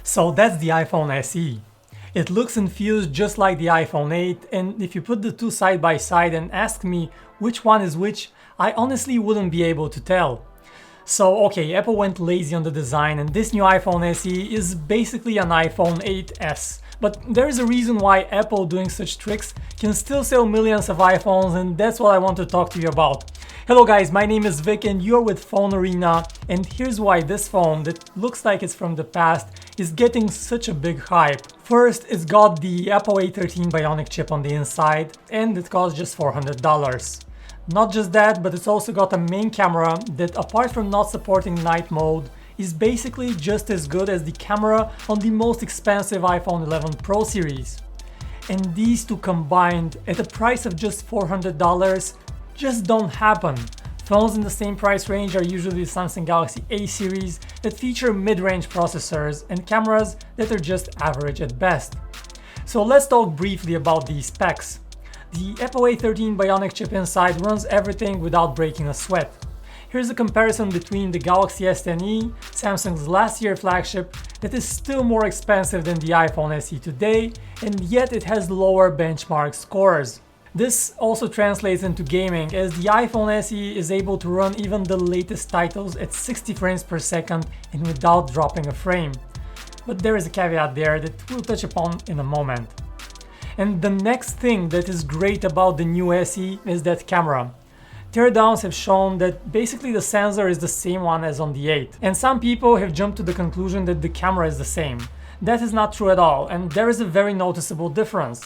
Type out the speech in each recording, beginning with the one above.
So that's the iPhone SE. It looks and feels just like the iPhone 8, and if you put the two side by side and ask me which one is which, I honestly wouldn't be able to tell. So okay, Apple went lazy on the design and this new iPhone SE is basically an iPhone 8s. But there is a reason why Apple doing such tricks can still sell millions of iPhones, and that's what I want to talk to you about. Hello guys, my name is Vic and you're with PhoneArena, and here's why this phone that looks like it's from the past is getting such a big hype. First, it's got the Apple A13 Bionic chip on the inside and it costs just $400. Not just that, but it's also got a main camera that, apart from not supporting night mode, is basically just as good as the camera on the most expensive iPhone 11 Pro series. And these two combined at a price of just $400 just don't happen. Phones in the same price range are usually the Samsung Galaxy A series that feature mid-range processors and cameras that are just average at best. So let's talk briefly about these specs. The Apple A13 Bionic chip inside runs everything without breaking a sweat. Here's a comparison between the Galaxy S10e, Samsung's last year flagship, that is still more expensive than the iPhone SE today, and yet it has lower benchmark scores. This also translates into gaming, as the iPhone SE is able to run even the latest titles at 60 frames per second and without dropping a frame. But there is a caveat there that we'll touch upon in a moment. And the next thing that is great about the new SE is that camera. Teardowns have shown that basically the sensor is the same one as on the 8, and some people have jumped to the conclusion that the camera is the same. That is not true at all, and there is a very noticeable difference.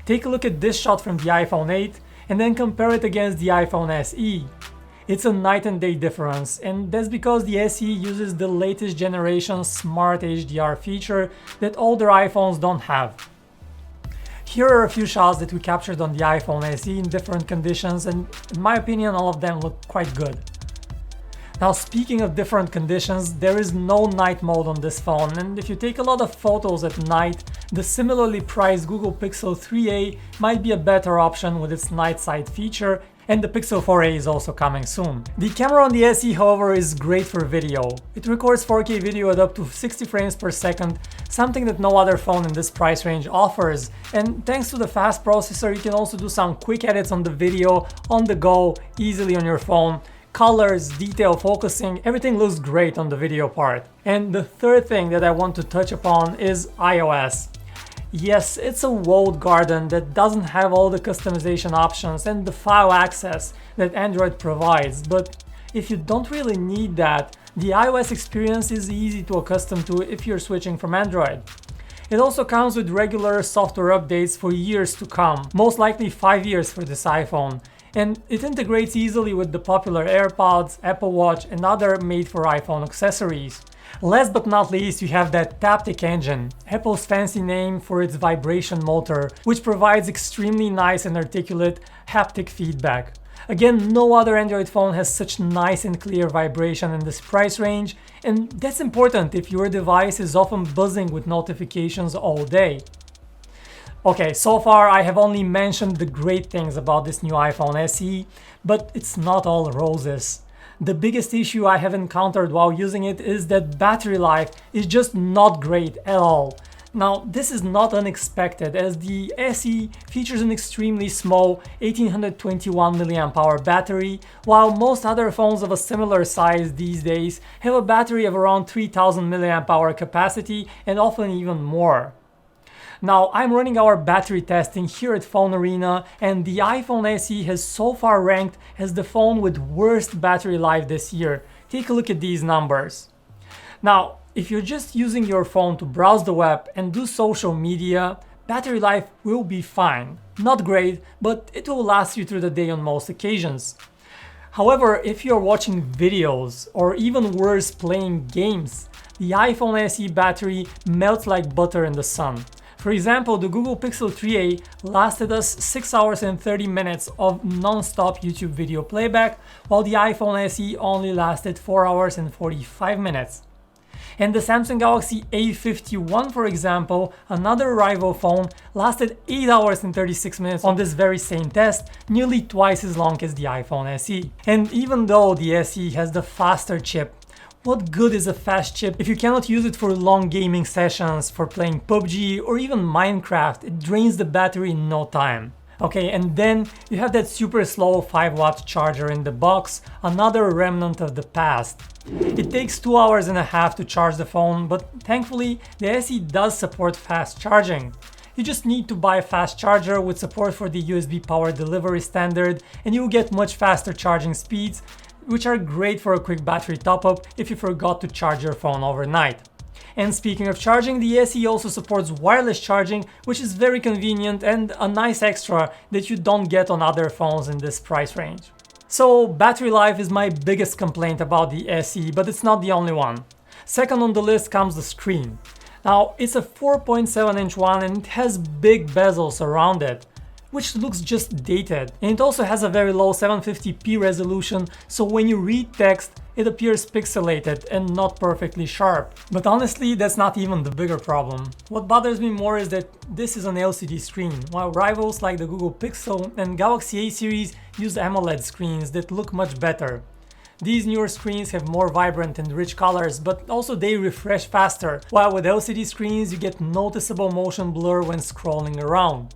Take a look at this shot from the iPhone 8 and then compare it against the iPhone SE. It's a night and day difference, and that's because the SE uses the latest generation smart HDR feature that older iPhones don't have. Here are a few shots that we captured on the iPhone SE in different conditions, and in my opinion all of them look quite good. Now, speaking of different conditions, there is no night mode on this phone, and if you take a lot of photos at night, the similarly priced Google Pixel 3a might be a better option with its night sight feature, and the Pixel 4a is also coming soon. The camera on the SE, however, is great for video. It records 4K video at up to 60 frames per second, something that no other phone in this price range offers, and thanks to the fast processor you can also do some quick edits on the video on the go, easily on your phone. Colors, detail, focusing, everything looks great on the video part. And the third thing that I want to touch upon is iOS. Yes, it's a walled garden that doesn't have all the customization options and the file access that Android provides, but if you don't really need that, the iOS experience is easy to accustom to if you're switching from Android. It also comes with regular software updates for years to come, most likely 5 years for this iPhone. And it integrates easily with the popular AirPods, Apple Watch, and other made-for-iPhone accessories. Last but not least, you have that Taptic engine, Apple's fancy name for its vibration motor, which provides extremely nice and articulate haptic feedback. Again, no other Android phone has such nice and clear vibration in this price range, and that's important if your device is often buzzing with notifications all day. Okay, so far I have only mentioned the great things about this new iPhone SE, but it's not all roses. The biggest issue I have encountered while using it is that battery life is just not great at all. Now, this is not unexpected, as the SE features an extremely small 1821 mAh battery, while most other phones of a similar size these days have a battery of around 3000 mAh capacity and often even more. Now, I'm running our battery testing here at PhoneArena, and the iPhone SE has so far ranked as the phone with worst battery life this year. Take a look at these numbers. Now, if you're just using your phone to browse the web and do social media, battery life will be fine. Not great, but it will last you through the day on most occasions. However, if you're watching videos, or even worse, playing games, the iPhone SE battery melts like butter in the sun. For example, the Google Pixel 3a lasted us 6 hours and 30 minutes of non-stop YouTube video playback, while the iPhone SE only lasted 4 hours and 45 minutes. And the Samsung Galaxy A51, for example, another rival phone, lasted 8 hours and 36 minutes on this very same test, nearly twice as long as the iPhone SE. And even though the SE has the faster chip, What good is a fast chip if you cannot use it for long gaming sessions, for playing PUBG or even Minecraft? It drains the battery in no time. Okay, and then you have that super slow 5-watt charger in the box, another remnant of the past. It takes 2.5 hours to charge the phone, but thankfully the SE does support fast charging. You just need to buy a fast charger with support for the USB power delivery standard, and you'll get much faster charging speeds, which are great for a quick battery top-up if you forgot to charge your phone overnight. And speaking of charging, the SE also supports wireless charging, which is very convenient and a nice extra that you don't get on other phones in this price range. So battery life is my biggest complaint about the SE, but it's not the only one. Second on the list comes the screen. Now, it's a 4.7-inch one and it has big bezels around it, which looks just dated. And it also has a very low 720p resolution, so when you read text, it appears pixelated and not perfectly sharp. But honestly, that's not even the bigger problem. What bothers me more is that this is an LCD screen, while rivals like the Google Pixel and Galaxy A series use AMOLED screens that look much better. These newer screens have more vibrant and rich colors, but also they refresh faster, while with LCD screens you get noticeable motion blur when scrolling around.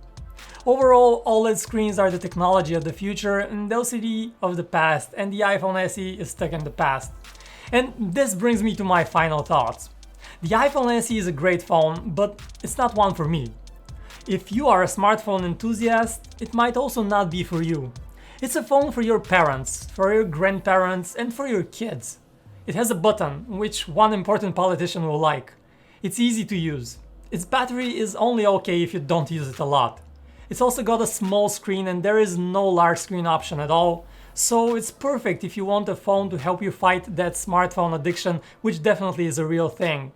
Overall, OLED screens are the technology of the future and LCD of the past, and the iPhone SE is stuck in the past. And this brings me to my final thoughts. The iPhone SE is a great phone, but it's not one for me. If you are a smartphone enthusiast, it might also not be for you. It's a phone for your parents, for your grandparents, and for your kids. It has a button, which one important politician will like. It's easy to use. Its battery is only okay if you don't use it a lot. It's also got a small screen and there is no large screen option at all, so it's perfect if you want a phone to help you fight that smartphone addiction, which definitely is a real thing.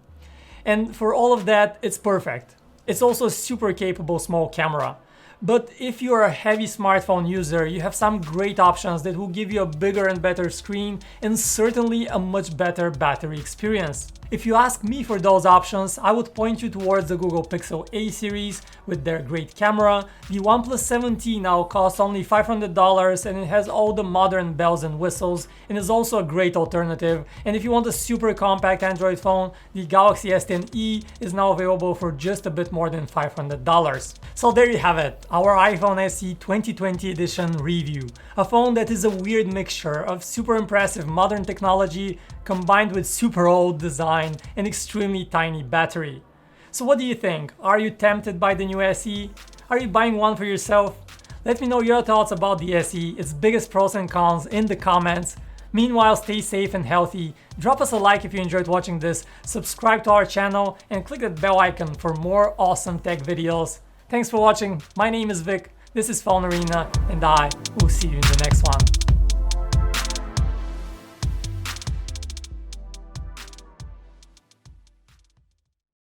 And for all of that, it's perfect. It's also a super capable small camera. But if you are a heavy smartphone user, you have some great options that will give you a bigger and better screen and certainly a much better battery experience. If you ask me for those options, I would point you towards the Google Pixel A series with their great camera. The OnePlus 7T now costs only $500 and it has all the modern bells and whistles and is also a great alternative. And if you want a super compact Android phone, the Galaxy S10e is now available for just a bit more than $500. So there you have it, our iPhone SE 2020 edition review. A phone that is a weird mixture of super impressive modern technology combined with super old design and extremely tiny battery. So what do you think? Are you tempted by the new SE? Are you buying one for yourself? Let me know your thoughts about the SE, its biggest pros and cons in the comments. Meanwhile, stay safe and healthy. Drop us a like if you enjoyed watching this, subscribe to our channel and click that bell icon for more awesome tech videos. Thanks for watching. My name is Vic, this is PhoneArena, and I will see you in the next one.